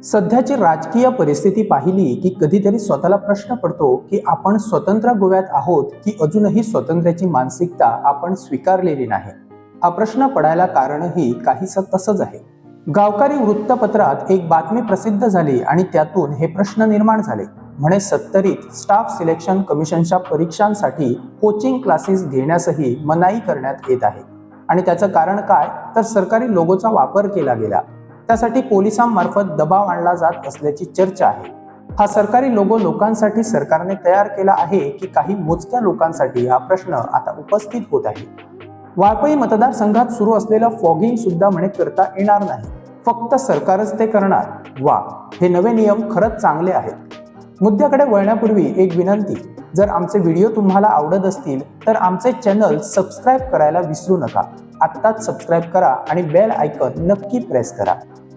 सध्याची राजकीय परिस्थिती पाहिली की कधीतरी स्वतःला प्रश्न पडतो की आपण स्वतंत्र गोव्यात आहोत की अजूनही स्वातंत्र्याची मानसिकता आपण स्वीकारलेली नाही। हा प्रश्न पडायला कारणही काहीसं तसंच आहे। गावकारी वृत्तपत्रात एक बातमी प्रसिद्ध झाली आणि त्यातून हे प्रश्न निर्माण झाले। म्हणे 70th स्टाफ सिलेक्शन कमिशनच्या परीक्षांसाठी कोचिंग क्लासेस घेण्यासही मनाई करण्यात येत आहे। आणि त्याचं कारण काय तर सरकारी लोगोचा वापर केला गेला, त्यासाठी पोलिसांमार्फत दबाव आणला जात असल्याची चर्चा आहे। हा सरकारी लोगो लोकांसाठी सरकारने तयार केला आहे की काही मोजक्या लोकांसाठी, हा प्रश्न आता उपस्थित होत आहे। वाळपई मतदारसंघात सुरू असलेलं फॉगिंग सुद्धा म्हणे करता येणार नाही, फक्त सरकारच ते करणार। वा, हे नवे नियम खरंच चांगले आहेत। मुद्द्याकडे वळण्यापूर्वी एक विनंती, जर आमचे व्हिडिओ तुम्हाला आवडत असतील तर आमचे चॅनल सबस्क्राईब करायला विसरू नका। आत्ताच सबस्क्राईब करा आणि बेल आयकॉन नक्की प्रेस करा।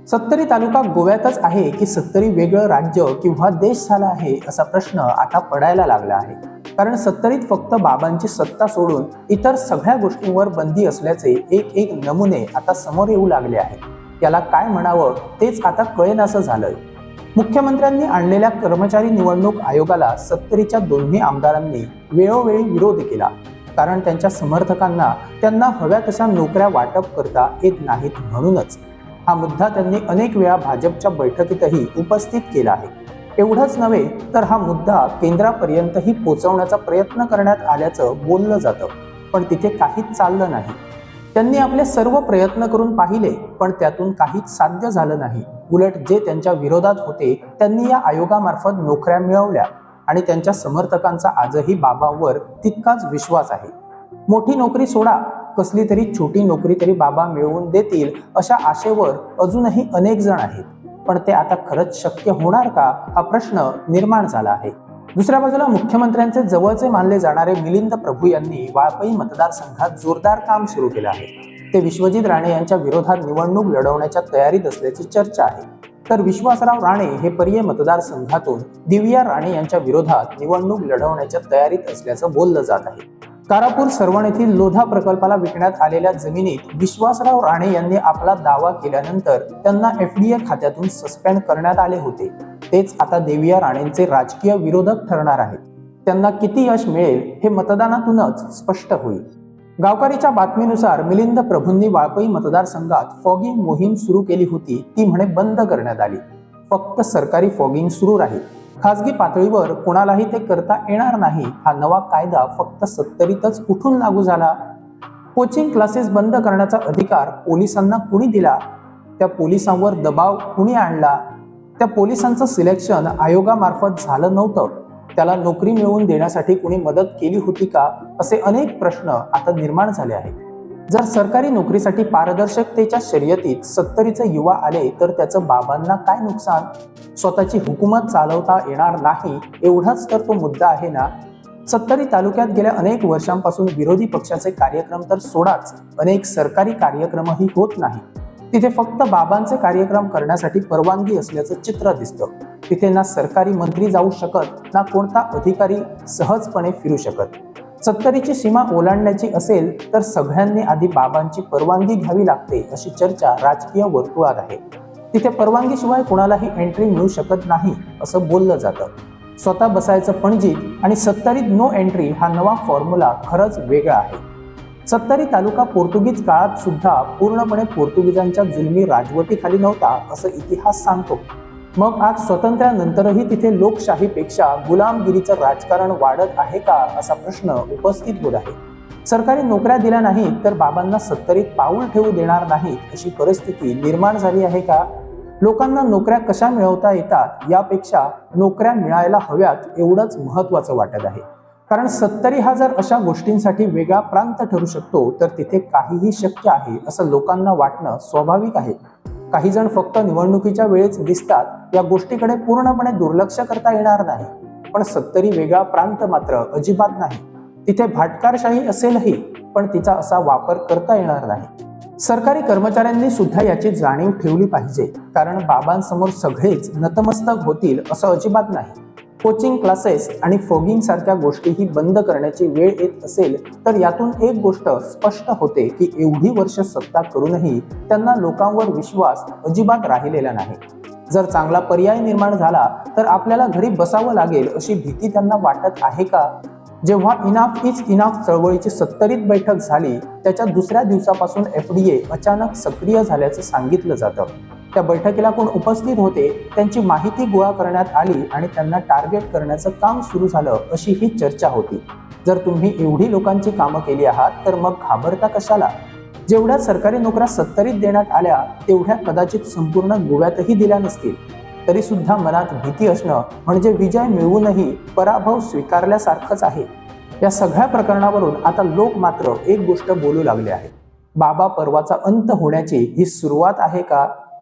सत्तरी तालुका गोव्यातच आहे की सत्तरी वेगळं राज्य किंवा देश झाला आहे असा प्रश्न आता पडायला लागला आहे। कारण सत्तरीत फक्त बाबांची सत्ता सोडून इतर सगळ्या गोष्टींवर बंदी असल्याचे एक नमुने आता समोर येऊ लागले आहेत। याला काय म्हणावं तेच आता कळेनासं झालंय। मुख्यमंत्र्यांनी आणलेल्या कर्मचारी निवडणूक आयोगाला सत्तरीच्या दोन्ही आमदारांनी वेळोवेळी विरोध केला, कारण त्यांच्या समर्थकांना त्यांना हव्या तशा नोकऱ्या वाटप करता येत नाहीत म्हणूनच। हा मुद्दा त्यांनी अनेक वेळा भाजपच्या बैठकीतही उपस्थित केला आहे। एवढंच नव्हे तर हा मुद्दा केंद्रापर्यंतही पोहोचवण्याचा प्रयत्न करण्यात आल्याचं बोललं जातं, पण तिथे काहीच चाललं नाही। त्यांनी आपले सर्व प्रयत्न करून पाहिले, पण त्यातून काहीच साध्य झालं नाही। उलट जे त्यांच्या विरोधात होते त्यांनी या आयोगामार्फत नोकऱ्या मिळवल्या आणि त्यांच्या समर्थकांचा आजही बाबांवर तितकाच विश्वास आहे। मोठी नोकरी सोडा, कसली तरी छोटी नोकरी तरी बाबा मिळवून देतील अशा आशेवर अजूनही अनेक जण आहेत, पण ते आता खरंच शक्य होणार का हा प्रश्न निर्माण झाला आहे। दुसऱ्या बाजूला मुख्यमंत्र्यांचे जवळचे मानले जाणारे मिलिंद प्रभू यांनी वाळपई मतदारसंघात जोरदार काम सुरू केलं आहे। ते विश्वजित राणे यांच्या विरोधात निवडणूक लढवण्याच्या तयारीत असल्याची चर्चा आहे, तर विश्वासराव राणे हे पर्ये मतदारसंघातून दिव्या राणे यांच्या विरोधात निवडणूक लढवण्याच्या तयारीत असल्याचं बोललं जात आहे। कारापूर सरवण येथील लोधा प्रकल्पाला विकण्यात आलेल्या जमिनीत विश्वासराव राणे यांनी आपला दावा केल्यानंतर त्यांना FDA खात्यातून सस्पेंड करण्यात आले होते। तेच आता दिव्या राणेंचे राजकीय विरोधक ठरणार आहेत। त्यांना किती यश मिळेल हे मतदानातूनच स्पष्ट होईल। गावकारीच्या बातमीनुसार मिलिंद प्रभूंनी वाळपई मतदारसंघात फॉगिंग मोहीम सुरू केली होती, ती म्हणे बंद करण्यात आली। फक्त सरकारी फॉगिंग सुरू राहील, खासगी पातळीवर कोणालाही ते करता येणार नाही। हा नवा कायदा फक्त सत्तरीतच कुठून लागू झाला? कोचिंग क्लासेस बंद करण्याचा अधिकार पोलिसांना कुणी दिला? त्या पोलिसांवर दबाव कुणी आणला? त्या पोलिसांचं सिलेक्शन आयोगामार्फत झालं नव्हतं, त्याला नोकरी मिळवून देण्यासाठी कुणी मदत केली होती का? असे अनेक प्रश्न आता निर्माण झाले आहेत। जर सरकारी नोकरीसाठी पारदर्शकतेच्या शर्यतीत सत्तरीचे युवा आले तर त्याचं बाबांना काय नुकसान? स्वतःची हुकूमत चालवता येणार नाही एवढाच तर तो मुद्दा आहे ना। सत्तरी तालुक्यात गेल्या अनेक वर्षांपासून विरोधी पक्षाचे कार्यक्रम तर सोडाच, अनेक सरकारी कार्यक्रमही होत नाही। तिथे फक्त बाबांचे कार्यक्रम करण्यासाठी परवानगी असल्याचं चित्र दिसतं। तिथे ना सरकारी मंत्री जाऊ शकत, ना कोणता अधिकारी सहजपणे फिरू शकत। सत्तरीची सीमा ओलांडण्याची असेल तर सगळ्यांनी आधी बाबांची परवानगी घ्यावी लागते अशी चर्चा राजकीय वर्तुळात आहे। तिथे परवानगीशिवाय कोणालाही एंट्री मिळू शकत नाही असं बोललं जातं। स्वतः बसायचं पणजीत आणि सत्तरीत नो एंट्री हा नवा फॉर्म्युला खरंच वेगळा आहे। सत्तरी तालुका पोर्तुगीज काळात सुद्धा पूर्णपणे पोर्तुगीजांच्या जुलमी राजवटीखाली नव्हता असं इतिहास सांगतो। मग आज स्वातंत्र्यानंतरही तिथे लोकशाहीपेक्षा गुलामगिरीचं राजकारण वाढत आहे का असा प्रश्न उपस्थित होत आहे। सरकारी नोकऱ्या दिल्या नाहीत तर बाबांना सत्तरीत पाऊल ठेवू देणार नाहीत अशी परिस्थिती निर्माण झाली आहे का? लोकांना नोकऱ्या कशा मिळवता येतात यापेक्षा नोकऱ्या मिळायला हव्यात एवढंच महत्त्वाचं वाटत आहे। कारण सत्तरी हा जर अशा गोष्टींसाठी वेगळा प्रांत ठरू शकतो तर तिथे काहीही शक्य आहे असं लोकांना वाटणं स्वाभाविक आहे। काही जण फक्त निवडणुकीच्या वेळेस दिसतात, या गोष्टीकडे पूर्णपणे दुर्लक्ष करता येणार नाही, पण सत्तरी वेगळा प्रांत मात्र अजिबात नाही। तिथे भाटकारशाही असेलही, पण तिचा असा वापर करता येणार नाही। सरकारी कर्मचाऱ्यांनी सुद्धा याची जाणीव ठेवली पाहिजे, कारण बाबांसमोर सगळेच नतमस्तक होतील असं अजिबात नाही। कोचिंग क्लासेस आणि फॉगिंग सारख्या गोष्टीही बंद करण्याची वेळ येत असेल तर यातून एक गोष्ट स्पष्ट होते की एवढी वर्ष सत्ता करूनही त्यांना लोकांवर विश्वास अजिबात राहिलेला नाही। जर चांगला पर्याय निर्माण झाला तर आपल्याला घरी बसावं लागेल अशी भीती त्यांना वाटत आहे का? जेव्हा इनाफ इज इनाफ चळवळीची 70वीत बैठक झाली, त्याच्या दुसऱ्या दिवसापासून FDA अचानक सक्रिय झाल्याचं सांगितलं जातं. त्या बैठकीला कोण उपस्थित होते, त्यांची माहिती गोळा करण्यात आली आणि त्यांना टार्गेट करण्याचं काम सुरू झालं अशी ही चर्चा होती. जर तुम्ही एवढी लोकांची कामं केली आहात तर मग घाबरता कशाला? जेवढ्या सरकारी नोकऱ्या 70वीत देण्यात आल्या तेवढ्या कदाचित संपूर्ण गोव्यातही दिल्या नसतील. तरी सुद्धा मनात भीती असणं म्हणजे विजय मिळवूनही पराभव स्वीकारल्यासारखंच आहे. या सगळ्या प्रकरणावरून आता लोक मात्र एक गोष्ट बोलू लागले आहेत. बाबा परवाचा अंत होण्याची ही सुरुवात आहे का,